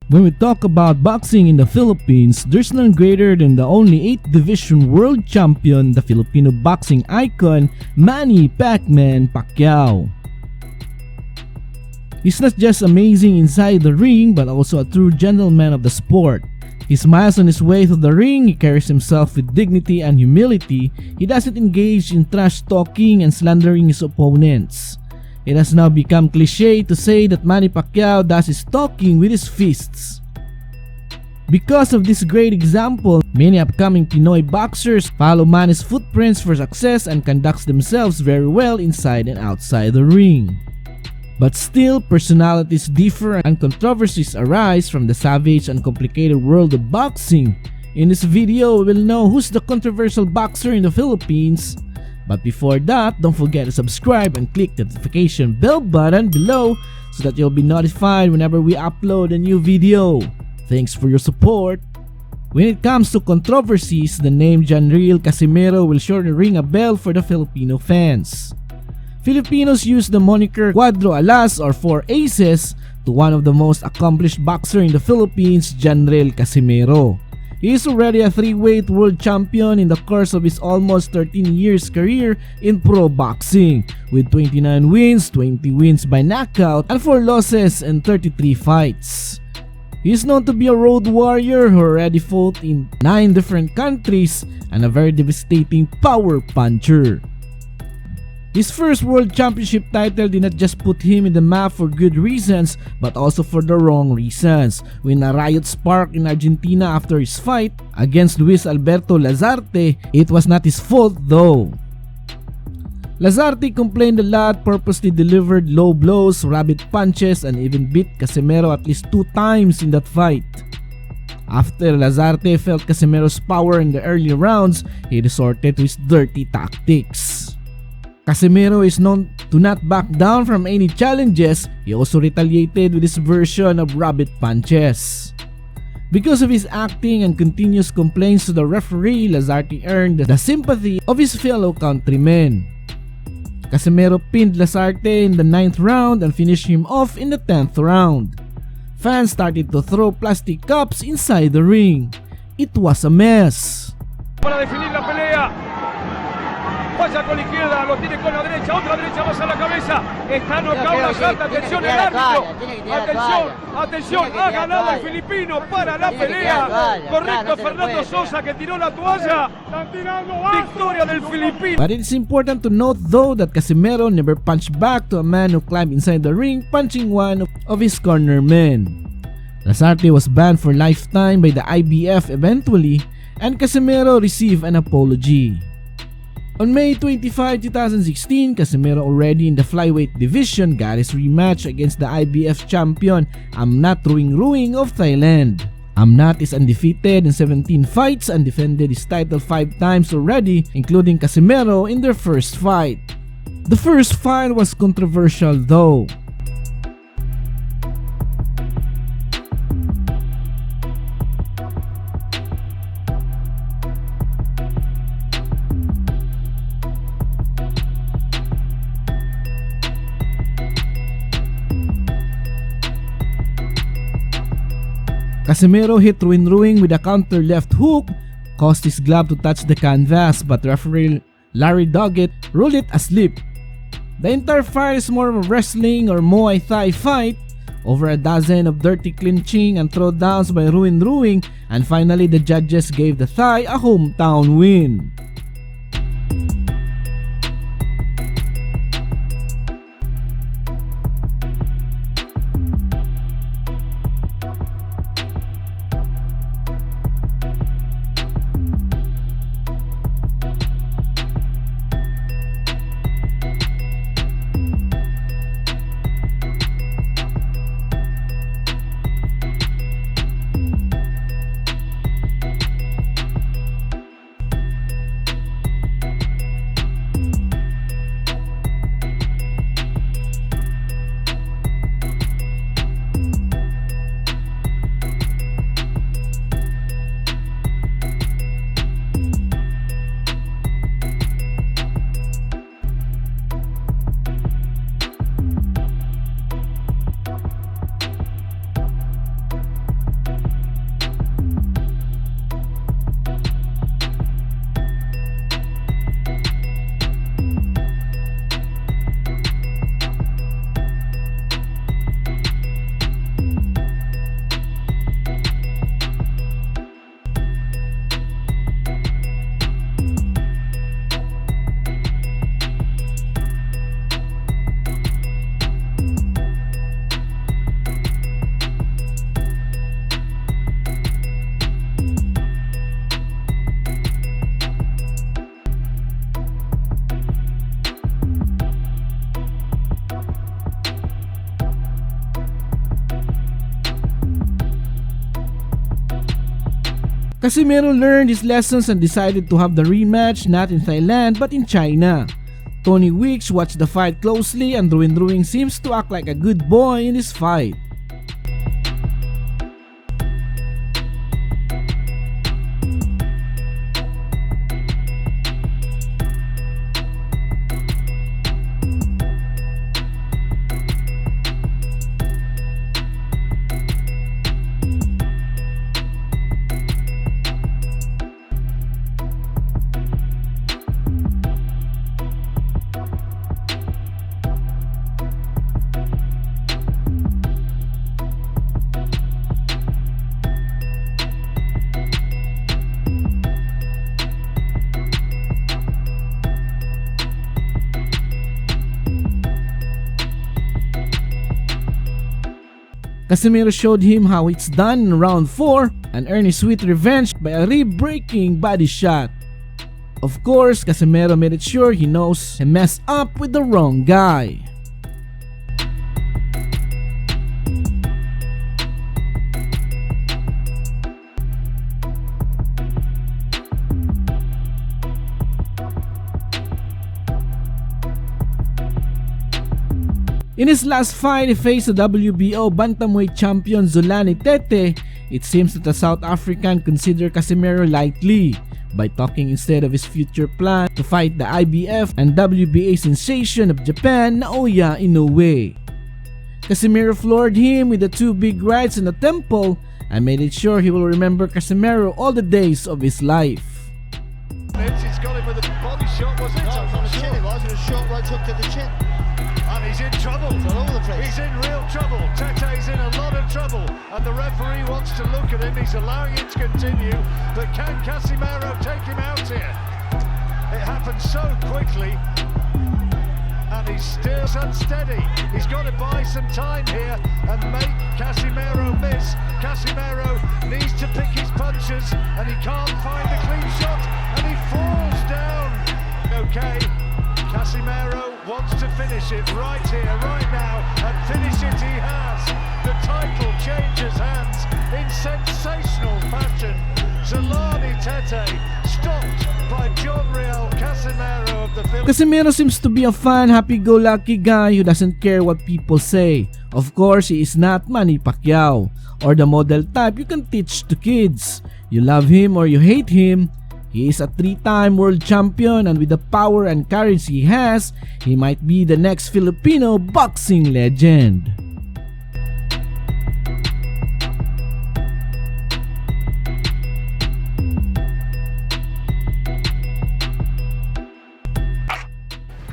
When we talk about boxing in the Philippines, there's none greater than the only 8th Division World Champion, the Filipino boxing icon, Manny "Pac-Man" Pacquiao. He's not just amazing inside the ring, but also a true gentleman of the sport. He smiles on his way to the ring, he carries himself with dignity and humility, he doesn't engage in trash talking and slandering his opponents. It has now become cliche to say that Manny Pacquiao does his talking with his fists. Because of this great example, many upcoming Pinoy boxers follow Manny's footprints for success and conduct themselves very well inside and outside the ring. But still, personalities differ and controversies arise from the savage and complicated world of boxing. In this video, we will know who's the controversial boxer in the Philippines. But before that, don't forget to subscribe and click the notification bell button below so that you'll be notified whenever we upload a new video. Thanks for your support. When it comes to controversies, the name Janriel Casimero will surely ring a bell for the Filipino fans. Filipinos use the moniker Cuatro Alas or Four Aces to one of the most accomplished boxer in the Philippines, Janriel Casimero. He is already a 3-weight world champion in the course of his almost 13 years career in pro boxing, with 29 wins, 20 wins by knockout, and 4 losses in 33 fights. He is known to be a road warrior who already fought in 9 different countries and a very devastating power puncher. His first world championship title did not just put him in the map for good reasons, but also for the wrong reasons. When a riot sparked in Argentina after his fight against Luis Alberto Lazarte, it was not his fault though. Lazarte complained a lot, purposely delivered low blows, rabbit punches, and even beat Casimero at least 2 times in that fight. After Lazarte felt Casimero's power in the early rounds, he resorted to his dirty tactics. Casimero is known to not back down from any challenges. He also retaliated with his version of rabbit punches. Because of his acting and continuous complaints to the referee, Lazarte earned the sympathy of his fellow countrymen. Casimero pinned Lazarte in the 9th round and finished him off in the 10th round. Fans started to throw plastic cups inside the ring. It was a mess. Para definir la pelea. Vaya con la izquierda, lo tiene con la derecha, otra derecha más a la cabeza. Está nocaut Lazarte, atención el árbitro. Atención, ha ganado el filipino para la pelea. Correcto, Fernando Sosa que tiró la toalla. Victoria del filipino. But it is important to note though that Casimero never punched back to a man who climbed inside the ring, punching one of his corner men. Lazarte was banned for lifetime by the IBF eventually, and Casimero received an apology. On May 25, 2016, Casimero, already in the flyweight division, got his rematch against the IBF champion Amnat Ruing of Thailand. Amnat is undefeated in 17 fights and defended his title 5 times already, including Casimero in their first fight. The first fight was controversial though. Casimero hit Ruing with a counter left hook, caused his glove to touch the canvas, but referee Larry Doggett ruled it asleep. The entire fight is more of a wrestling or Muay Thai fight, over a dozen of dirty clinching and throwdowns by Ruing, and finally the judges gave the Thai a hometown win. Casimero learned his lessons and decided to have the rematch not in Thailand but in China. Tony Weeks watched the fight closely and Druin seems to act like a good boy in this fight. Casimero showed him how it's done in round 4 and earned his sweet revenge by a rib-breaking body shot. Of course, Casimero made it sure he knows he messed up with the wrong guy. In his last fight, he faced the WBO bantamweight champion Zolani Tete. It seems that the South African considered Casimero lightly by talking instead of his future plan to fight the IBF and WBA sensation of Japan, Naoya Inoue. Casimero floored him with the 2 big rights in the temple and made it sure he will remember Casimero all the days of his life. He's got him with a body shot, was it? No, from the chin it was, with a short right hook to the chin. And he's in trouble. It's all over the place. He's in real trouble. Tete's in a lot of trouble. And the referee wants to look at him. He's allowing it to continue. But can Casimero take him out here? It happened so quickly. And he's still unsteady. He's got to buy some time here and make Casimero miss. Casimero needs to pick his punches. And he can't find a clean shot. And he falls down. Okay. Casimero wants to finish it right here, right now, and finish it he has. The title changes hands in sensational fashion. Zolani Tete stopped by John Real Casimero of the Philippines. Casimero seems to be a fun, happy-go-lucky guy who doesn't care what people say. Of course, he is not Manny Pacquiao, or the model type you can teach to kids. You love him or you hate him. He is a 3-time world champion, and with the power and courage he has, he might be the next Filipino boxing legend.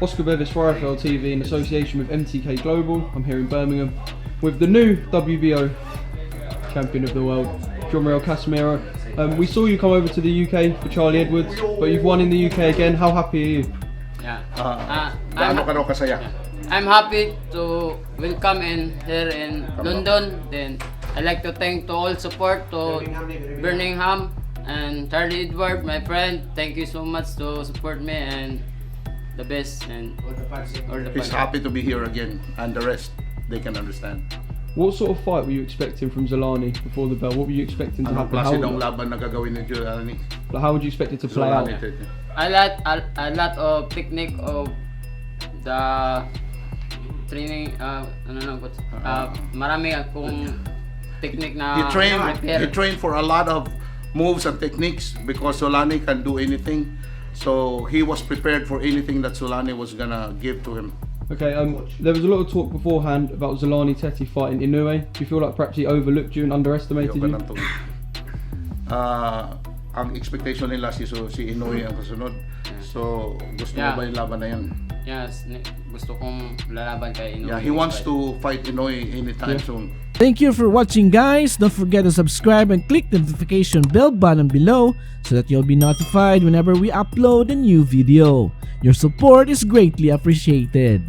Oscar Bevis for RFL TV in association with MTK Global. I'm here in Birmingham with the new WBO champion of the world, John Casimero. We saw you come over to the UK for Charlie Edwards, but you've won in the UK again. How happy are you? I'm happy to welcome here in London. Then I'd like to thank to all support to Birmingham and Charlie Edwards, my friend. Thank you so much to support me and the best and all the fans. He's happy to be here again, and the rest they can understand. What sort of fight were you expecting from Zolani before the bell? What were you expecting to happen? Laban na gagawin ni Zolani? How would you expect it to play out? A lot of technique of the training. Marami akong technique na he trained for a lot of moves and techniques because Zolani can do anything. So he was prepared for anything that Zolani was gonna give to him. Okay, there was a lot of talk beforehand about Zolani Tete fighting Inoue. Do you feel like perhaps he overlooked you and underestimated you? Ang expectation nila si Inoue ang kasunod. So gusto mo ba yung laban na yan? Yes, gusto kong lalaban kay Inoue. Yeah, he wants to fight Inoue anytime soon. Thank you for watching, guys. Don't forget to subscribe and click the notification bell button below so that you'll be notified whenever we upload a new video. Your support is greatly appreciated.